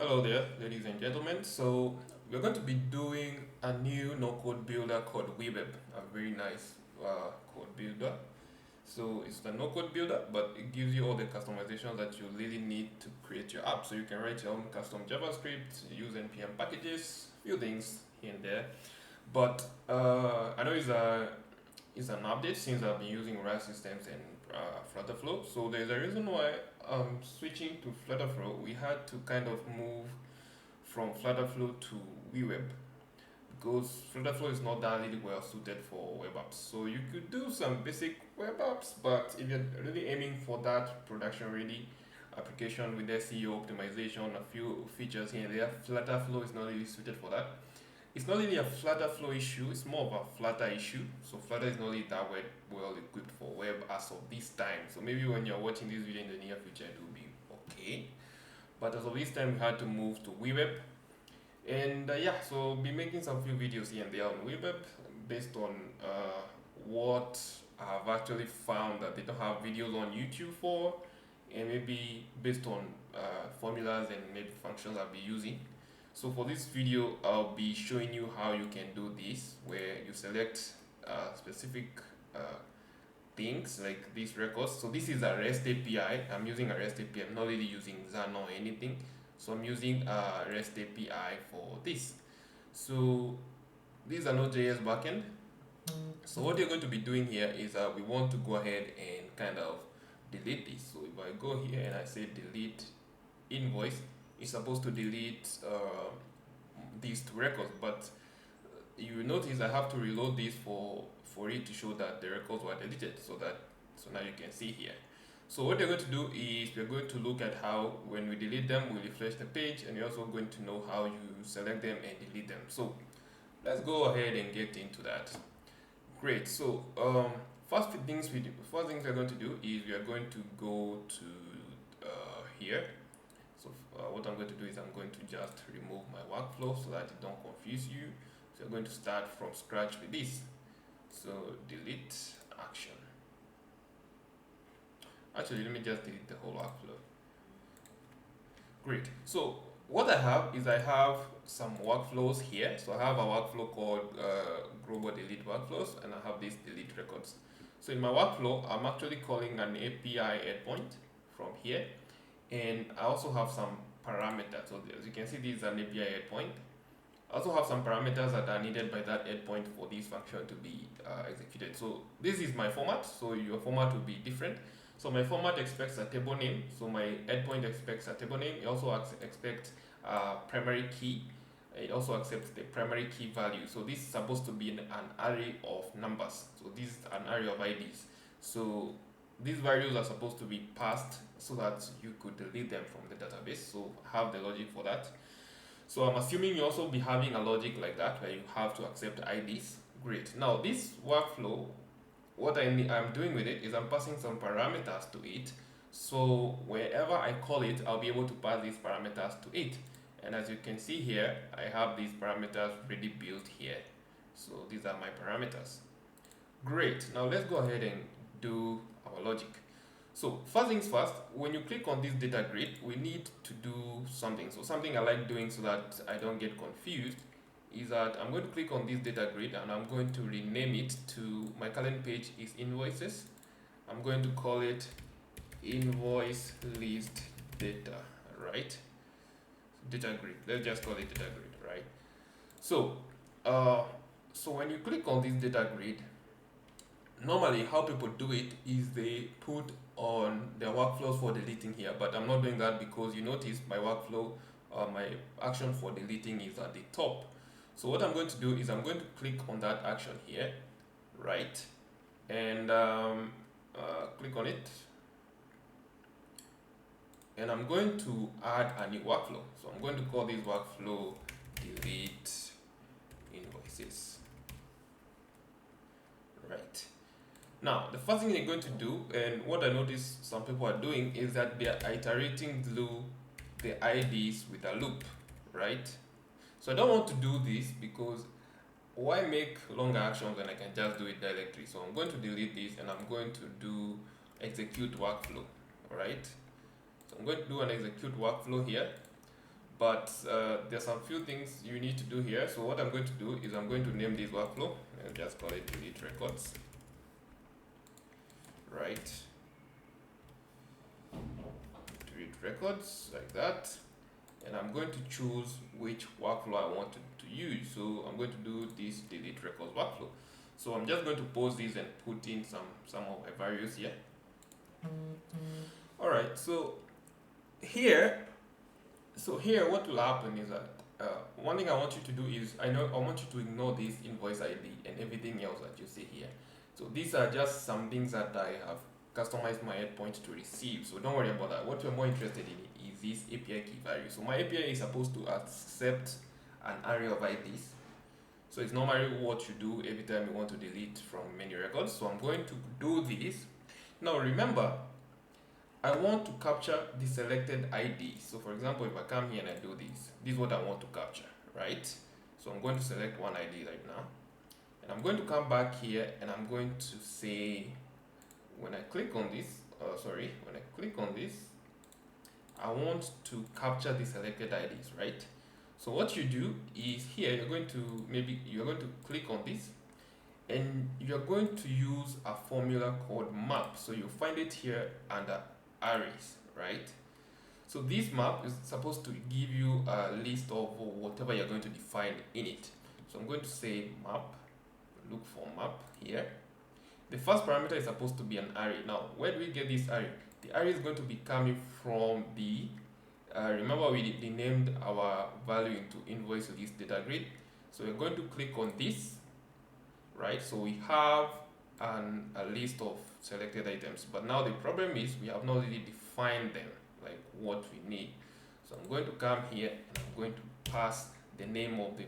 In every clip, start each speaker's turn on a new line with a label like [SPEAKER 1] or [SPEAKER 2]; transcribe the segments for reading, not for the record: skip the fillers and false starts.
[SPEAKER 1] Hello there, ladies and gentlemen. So we're going to be doing a new no-code builder called weweb, a very nice code builder. So it's the no-code builder, but it gives you all the customizations that you really need to create your app. So you can write your own custom JavaScript, use NPM packages, few things here and there. But I know it's an update since I've been using Rust systems and Flutterflow. So there's a reason why I'm switching to Flutterflow. We had to kind of move from Flutterflow to weweb because Flutterflow is not that really well suited for web apps. So you could do some basic web apps, but if you're really aiming for that production ready application with SEO optimization, a few features here and there, Flutterflow is not really suited for that. It's not really a Flutter flow issue, it's more of a Flutter issue. So Flutter is not really that well equipped for web as of this time. So maybe when you're watching this video in the near future, it will be okay. But as of this time, we had to move to weweb. And yeah, so I'll be making some few videos here and there on weweb based on what I've actually found that they don't have videos on YouTube for, and maybe based on formulas and maybe functions I'll be using. So for this video, I'll be showing you how you can do this, where you select specific things like these records. So this is a REST API. I'm using a REST API. I'm not really using Xana or anything. So I'm using a REST API for this. So these are Node.js backend. So what you're going to be doing here is we want to go ahead and kind of delete this. So if I go here and I say delete invoice, it's supposed to delete these two records, but you notice I have to reload this for it to show that the records were deleted. So now you can see here. So what you're going to do is we're going to look at how when we delete them we refresh the page, and you're also going to know how you select them and delete them. So let's go ahead and get into that. Great. So first things we're going to do is we are going to go to here. So what I'm going to do is I'm going to just remove my workflow so that it don't confuse you. So I'm going to start from scratch with this. So delete action. Actually, let me just delete the whole workflow. Great. So what I have some workflows here. So I have a workflow called global delete workflows, and I have this delete records. So in my workflow, I'm actually calling an API endpoint from here. And I also have some parameters. So as you can see, this is an API endpoint. I also have some parameters that are needed by that endpoint for this function to be executed. So this is my format. So your format will be different. So my format expects a table name. So my endpoint expects a table name. It also expects a primary key. It also accepts the primary key value. So this is supposed to be an array of numbers. So this is an array of IDs. So these values are supposed to be passed so that you could delete them from the database. So have the logic for that. So I'm assuming you also be having a logic like that where you have to accept IDs. Great. Now this workflow, what I'm doing with it is I'm passing some parameters to it. So wherever I call it, I'll be able to pass these parameters to it. And as you can see here, I have these parameters already built here. So these are my parameters. Great. Now let's go ahead and do our logic. So first things first, when you click on this data grid, we need to do something. So something I like doing so that I don't get confused is that I'm going to click on this data grid and I'm going to rename it to, my current page is invoices. I'm going to call it invoice list data, right? Data grid. Let's just call it data grid, right? So so when you click on this data grid, normally how people do it is they put on their workflows for deleting here, but I'm not doing that because you notice my workflow, my action for deleting is at the top. So what I'm going to do is I'm going to click on that action here, right, and click on it, and I'm going to add a new workflow. So I'm going to call this workflow delete invoices, right. Now, the first thing they're going to do, and what I notice some people are doing, is that they are iterating through the IDs with a loop, right? So I don't want to do this because why make longer actions when I can just do it directly? So I'm going to delete this and I'm going to do execute workflow, right? So I'm going to do an execute workflow here, but there's some few things you need to do here. So what I'm going to do is I'm going to name this workflow and just call it delete records, right? Delete records like that, and I'm going to choose which workflow I want to use. So I'm going to do this delete records workflow. So I'm just going to pause this and put in some of my values here. All right, so here what will happen is that one thing I want you to do is I want you to ignore this invoice ID and everything else that you see here. So these are just some things that I have customized my endpoint to receive. So don't worry about that. What we're more interested in is this API key value. So my API is supposed to accept an array of IDs. So it's normally what you do every time you want to delete from many records. So I'm going to do this. Now remember, I want to capture the selected ID. So for example, if I come here and I do this is what I want to capture, right? So I'm going to select one ID right now. And I'm going to come back here and I'm going to say, when I click on this, I want to capture the selected IDs, right? So what you do is here, you're going to click on this and you're going to use a formula called map. So you'll find it here under arrays, right? So this map is supposed to give you a list of whatever you're going to define in it. So I'm going to say map, look for map here. The first parameter is supposed to be an array. Now, where do we get this array? The array is going to be coming from the, remember we named our value into invoice list data grid. So we're going to click on this, right? So we have a list of selected items, but now the problem is we have not really defined them, like what we need. So I'm going to come here and I'm going to pass the name of the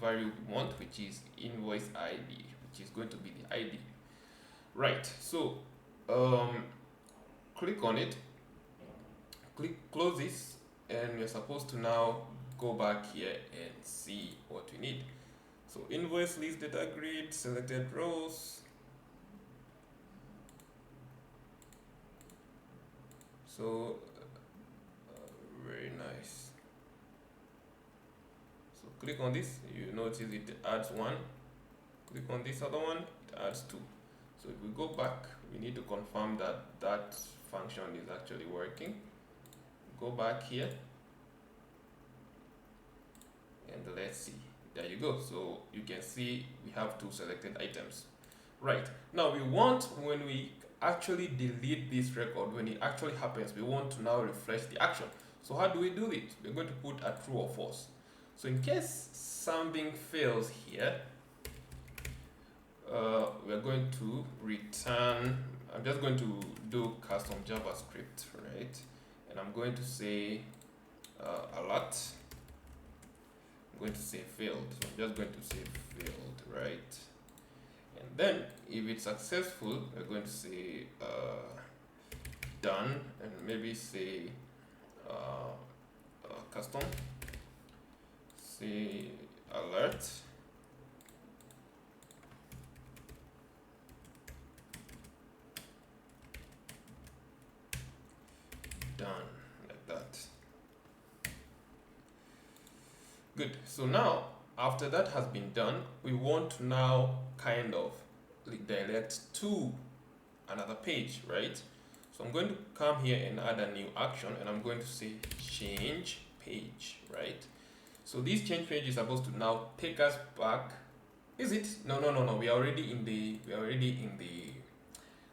[SPEAKER 1] value we want, which is invoice ID, which is going to be the ID. Right, so click on it, close this, and we're supposed to now go back here and see what we need. So invoice list data grid, selected rows. So very nice. So click on this, you notice it adds one. Click on this other one, it adds two. So if we go back, we need to confirm that that function is actually working. Go back here and let's see. There you go. So you can see we have two selected items. Right, now we want, when we actually delete this record, when it actually happens, we want to now refresh the action. So how do we do it? We're going to put a true or false. So in case something fails here, we're going to return, I'm just going to do custom JavaScript, right? And I'm going to say alert. I'm going to say failed. So I'm just going to say failed, right? And then if it's successful, we're going to say done, and maybe say custom, say alert. Done, like that. Good. So now, after that has been done, we want to now kind of redirect to another page, right? So I'm going to come here and add a new action, and I'm going to say change page, right? So this change page is supposed to now take us back. Is it? No. We are already in the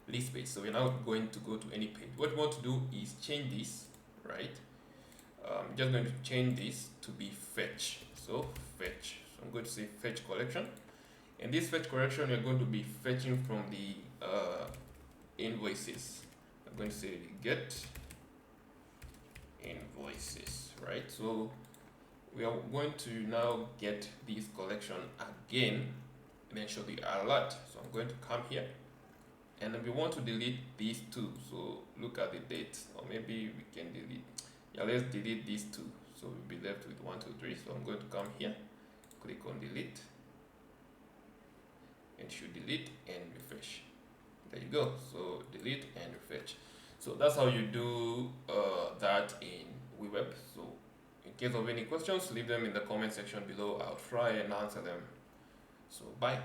[SPEAKER 1] list page. So we're now going to go to any page. What we want to do is change this, right? I'm just going to change this to be fetch. So fetch. So I'm going to say fetch collection. And this fetch collection, we're going to be fetching from the invoices. I'm going to say get invoices, right? So we are going to now get this collection again and then show the alert. So I'm going to come here and then we want to delete these two. So look at the date, or maybe we can delete. Yeah, let's delete these two. So we'll be left with 1, 2, 3. So I'm going to come here, click on delete, and should delete and refresh. There you go. So delete and refresh. So that's how you do that in weweb. So in In case of any questions, leave them in the comment section below. I'll try and answer them. So bye.